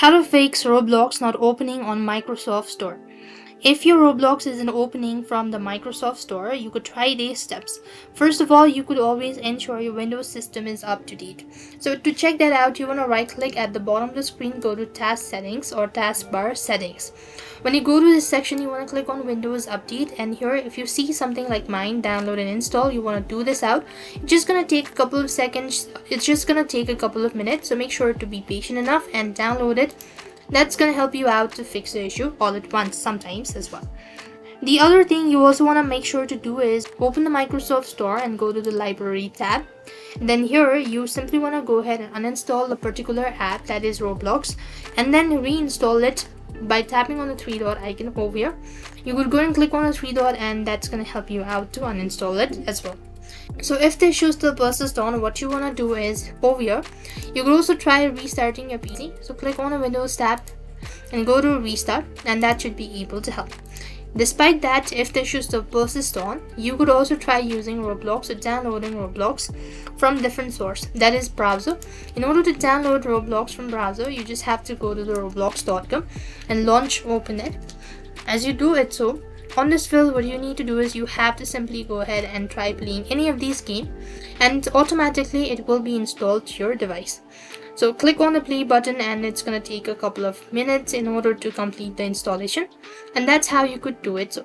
How to fix Roblox not opening on Microsoft Store. If your Roblox isn't opening from the Microsoft Store, you could try these steps. First of all, you could always ensure your Windows system is up to date. So to check that out, you want to right click at the bottom of the screen, go to Task Settings or Taskbar Settings. When you go to this section, you want to click on Windows Update, and here if you see something like mine, download and install, you want to do this out. It's just going to take a couple of seconds, it's just going to take a couple of minutes, so make sure to be patient enough and download it. That's going to help you out to fix the issue all at once sometimes as well. The other thing you also want to make sure to do is open the Microsoft Store and go to the Library tab. And then here you simply want to go ahead and uninstall the particular app, that is Roblox, and then reinstall it by tapping on the three dot icon over here. You could go and click on the three dot, and that's going to help you out to uninstall it as well. So if the issue still persists on, what you want to do is over here, you could also try restarting your PC. So click on the Windows tab and go to restart, and that should be able to help. Despite that, if the issue still persists on, you could also try using Roblox or downloading Roblox from different source, that is browser. In order to download Roblox from browser, you just have to go to the roblox.com and open it. As you do it, so on this field, what you need to do is you have to simply go ahead and try playing any of these games, and automatically it will be installed to your device. So click on the play button, and it's going to take a couple of minutes in order to complete the installation, and that's how you could do it.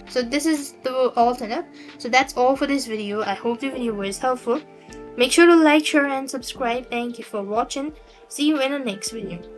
So this is the alternate. So that's all for this video. I hope the video was helpful. Make sure to like, share and subscribe. Thank you for watching. See you in the next video.